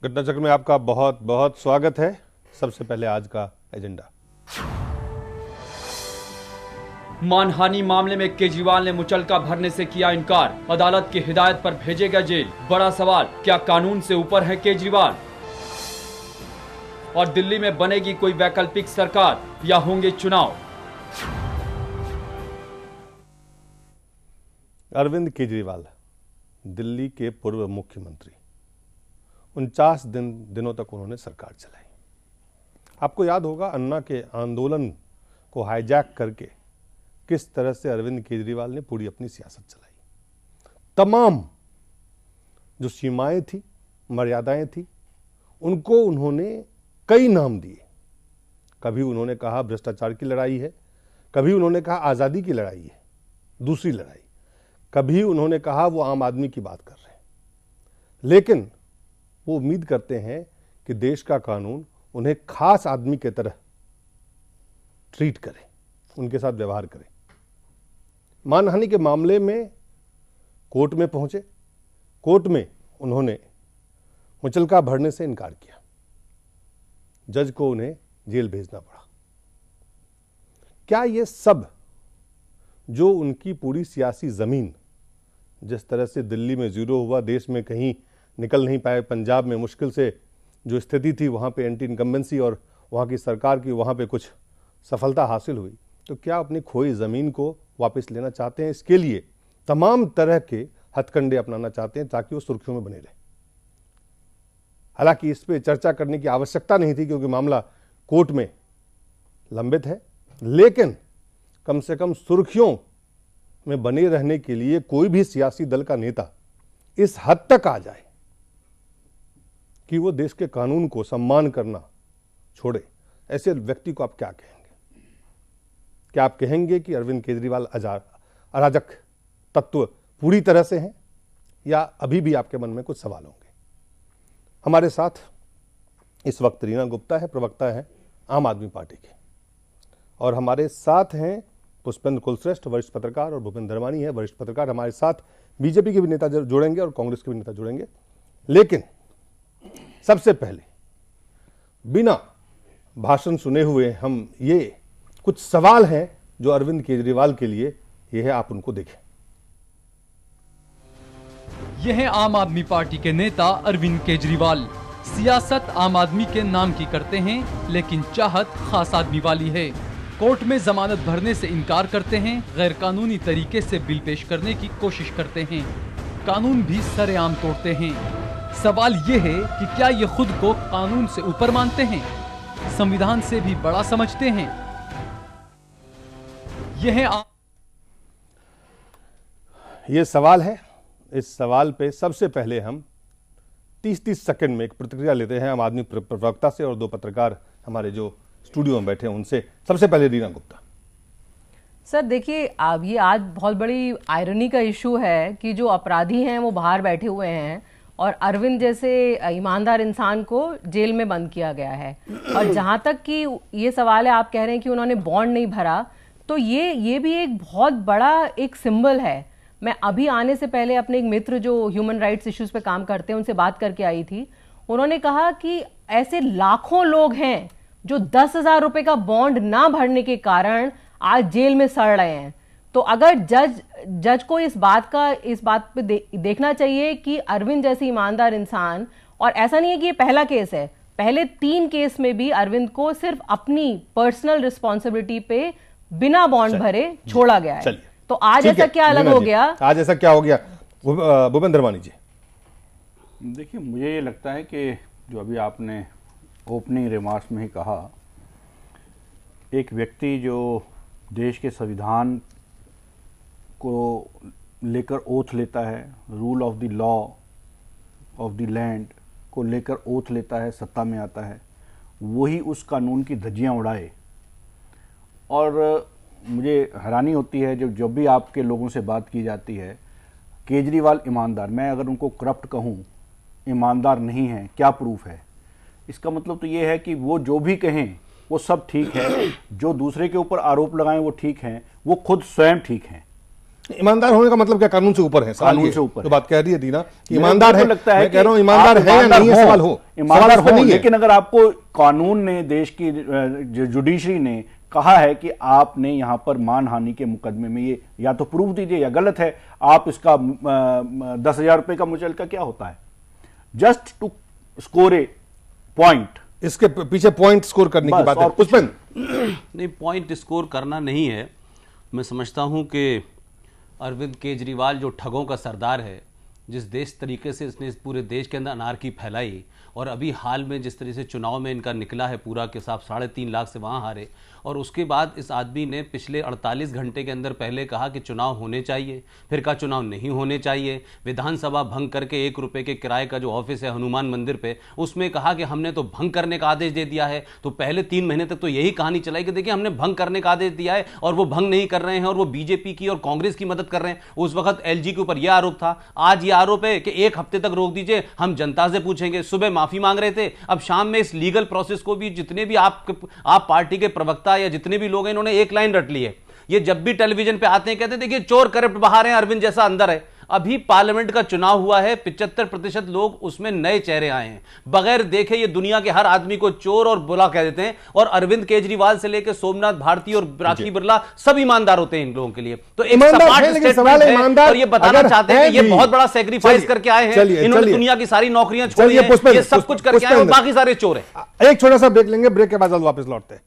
घटना चक्र में आपका बहुत बहुत स्वागत है। सबसे पहले आज का एजेंडा। मानहानि मामले में केजरीवाल ने मुचलका भरने से किया इनकार। अदालत की हिदायत पर भेजेगा जेल। बड़ा सवाल, क्या कानून से ऊपर है केजरीवाल? और दिल्ली में बनेगी कोई वैकल्पिक सरकार या होंगे चुनाव? अरविंद केजरीवाल दिल्ली के पूर्व मुख्यमंत्री, 49 दिनों तक उन्होंने सरकार चलाई। आपको याद होगा अन्ना के आंदोलन को हाईजैक करके किस तरह से अरविंद केजरीवाल ने पूरी अपनी सियासत चलाई। तमाम जो सीमाएं थी, मर्यादाएं थी, उनको उन्होंने कई नाम दिए। कभी उन्होंने कहा भ्रष्टाचार की लड़ाई है, कभी उन्होंने कहा आज़ादी की लड़ाई है, दूसरी लड़ाई, कभी उन्होंने कहा वो आम आदमी की बात कर रहे हैं। लेकिन वो उम्मीद करते हैं कि देश का कानून उन्हें खास आदमी की तरह ट्रीट करे, उनके साथ व्यवहार करे। मानहानि के मामले में कोर्ट में पहुंचे। कोर्ट में उन्होंने मुचलका भरने से इनकार किया। जज को उन्हें जेल भेजना पड़ा। क्या ये सब जो उनकी पूरी सियासी जमीन, जिस तरह से दिल्ली में जीरो हुआ, देश में कहीं निकल नहीं पाए, पंजाब में मुश्किल से जो स्थिति थी वहाँ पे एंटी इनकम्बेंसी और वहाँ की सरकार की वहाँ पे कुछ सफलता हासिल हुई, तो क्या अपनी खोई ज़मीन को वापस लेना चाहते हैं? इसके लिए तमाम तरह के हथकंडे अपनाना चाहते हैं ताकि वो सुर्खियों में बने रहे। हालांकि इस पर चर्चा करने की आवश्यकता नहीं थी क्योंकि मामला कोर्ट में लंबित है, लेकिन कम से कम सुर्खियों में बने रहने के लिए कोई भी सियासी दल का नेता इस हद तक आ जाए कि वो देश के कानून को सम्मान करना छोड़े, ऐसे व्यक्ति को आप क्या कहेंगे? क्या आप कहेंगे कि अरविंद केजरीवाल अराजक तत्व पूरी तरह से हैं, या अभी भी आपके मन में कुछ सवाल होंगे? हमारे साथ इस वक्त रीना गुप्ता है, प्रवक्ता है आम आदमी पार्टी के, और हमारे साथ हैं पुष्पेंद्र कुलश्रेष्ठ, वरिष्ठ पत्रकार, और भूपेंद्र धर्मानी है, वरिष्ठ पत्रकार। हमारे साथ बीजेपी के भी नेता जुड़ेंगे और कांग्रेस के भी नेता जुड़ेंगे। लेकिन सबसे पहले बिना भाषण सुने हुए हम ये कुछ सवाल हैं जो अरविंद केजरीवाल के लिए ये है, आप उनको देखें। यह है आम आदमी पार्टी के नेता अरविंद केजरीवाल। सियासत आम आदमी के नाम की करते हैं, लेकिन चाहत खास आदमी वाली है। कोर्ट में जमानत भरने से इनकार करते हैं, गैर कानूनी तरीके से बिल पेश करने की कोशिश करते हैं, कानून भी सरेआम तोड़ते हैं। सवाल ये है कि क्या ये खुद को कानून से ऊपर मानते हैं, संविधान से भी बड़ा समझते हैं? ये सवाल है। इस सवाल पे सबसे पहले हम 30-30 सेकंड में एक प्रतिक्रिया लेते हैं आम आदमी प्रवक्ता से, और दो पत्रकार हमारे जो स्टूडियो में बैठे हैं उनसे। सबसे पहले रीना गुप्ता। सर देखिए, अब ये आज बहुत बड़ी आयरनी का इशू है कि जो अपराधी हैं वो बाहर बैठे हुए हैं और अरविंद जैसे ईमानदार इंसान को जेल में बंद किया गया है। और जहां तक कि ये सवाल है, आप कह रहे हैं कि उन्होंने बॉन्ड नहीं भरा, तो ये भी एक बहुत बड़ा एक सिंबल है। मैं अभी आने से पहले अपने एक मित्र जो ह्यूमन राइट्स इश्यूज पे काम करते हैं उनसे बात करके आई थी। उन्होंने कहा कि ऐसे लाखों लोग हैं जो 10,000 रुपए का बॉन्ड ना भरने के कारण आज जेल में सड़ रहे हैं। तो अगर जज को इस बात पे देखना चाहिए कि अरविंद जैसे ईमानदार इंसान, और ऐसा नहीं है कि ये पहला केस है, पहले 3 केस में भी अरविंद को सिर्फ अपनी पर्सनल रिस्पॉन्सिबिलिटी पे बिना बॉन्ड भरे छोड़ा गया है। तो आज ऐसा क्या अलग हो गया? आज ऐसा क्या हो गया? भूपेंद्र धर्मानी जी। देखिए, मुझे ये लगता है कि जो अभी आपने ओपनिंग रिमार्क्स में ही कहा, एक व्यक्ति जो देश के संविधान को लेकर ओथ लेता है, rule of the law of the land को लेकर ओथ लेता है, सत्ता में आता है, वही उस कानून की धज्जियां उड़ाए। और मुझे हैरानी होती है जब भी आपके लोगों से बात की जाती है, केजरीवाल ईमानदार, मैं अगर उनको करप्ट कहूँ, ईमानदार नहीं है, क्या प्रूफ है? इसका मतलब तो ये है कि वो जो भी कहें वो सब ठीक है, जो दूसरे के ऊपर आरोप लगाएं वो ठीक हैं, वो खुद स्वयं ठीक हैं। ईमानदार होने का मतलब क्या, कानून से ऊपर है? कानून से ऊपर तो बात कह रही है दीना, ईमानदार है। लगता है मैं कह रहा हूं ईमानदार है या नहीं है, सवाल हो, ईमानदार हो, लेकिन अगर आपको कानून ने, देश की जुडिशरी ने कहा है कि आपने यहां पर मानहानि के मुकदमे में ये या तो प्रूफ दीजिए या गलत है, आप इसका 10,000 रुपए का मुचलका क्या होता है, just to score a point, इसके पीछे पॉइंट स्कोर करने की बात है। पुष्पेंद्र, नहीं, पॉइंट स्कोर करना नहीं है। मैं समझता हूं कि अरविंद केजरीवाल जो ठगों का सरदार है, जिस तरीके से इसने इस पूरे देश के अंदर अनारकी फैलाई, और अभी हाल में जिस तरह से चुनाव में इनका निकला है पूरा के साथ 3.5 लाख से वहाँ हारे, और उसके बाद इस आदमी ने पिछले 48 घंटे के अंदर पहले कहा कि चुनाव होने चाहिए, फिर कहा चुनाव नहीं होने चाहिए, विधानसभा भंग करके 1 रुपये के किराए का जो ऑफिस है हनुमान मंदिर पे, उसमें कहा कि हमने तो भंग करने का आदेश दे दिया है। तो पहले 3 महीने तक तो यही कहानी चलाई कि देखिए हमने भंग करने का आदेश दिया है और वो भंग नहीं कर रहे हैं, और वो बीजेपी की और कांग्रेस की मदद कर रहे हैं। उस वक्त एलजी के ऊपर यह आरोप था, आज ये आरोप है कि 1 हफ्ते तक रोक दीजिए, हम जनता से पूछेंगे। सुबह माफी मांग रहे थे, अब शाम में इस लीगल प्रोसेस को भी जितने भी आप पार्टी के प्रवक्ता या जितने भी लोग हैं, इन्होंने एक लाइन रट ली है। ये जब भी टेलीविजन पे आते हैं कहते हैं देखिए चोर करप्ट बाहर हैं, अरविंद जैसा अंदर है। अभी पार्लियामेंट का चुनाव हुआ है, 75% लोग उसमें नए चेहरे आए हैं, बगैर देखे ये दुनिया के हर आदमी को चोर और बुरा कह देते हैं। और अरविंद केजरीवाल से लेकर सोमनाथ भारती और राखी बिरला सब ईमानदार होते हैं इन लोगों के लिए। तो एक स्टेटमेंट है और ये बताना चाहते हैं कि ये बहुत बड़ा सेक्रीफाइस करके आए हैं, इन्होंने दुनिया की सारी नौकरियां छोड़ी हैं, ये सब कुछ करके आए और बाकी सारे चोर हैं। एक छोटा सा ब्रेक लेंगे, ब्रेक के बाद वापस लौटते हैं।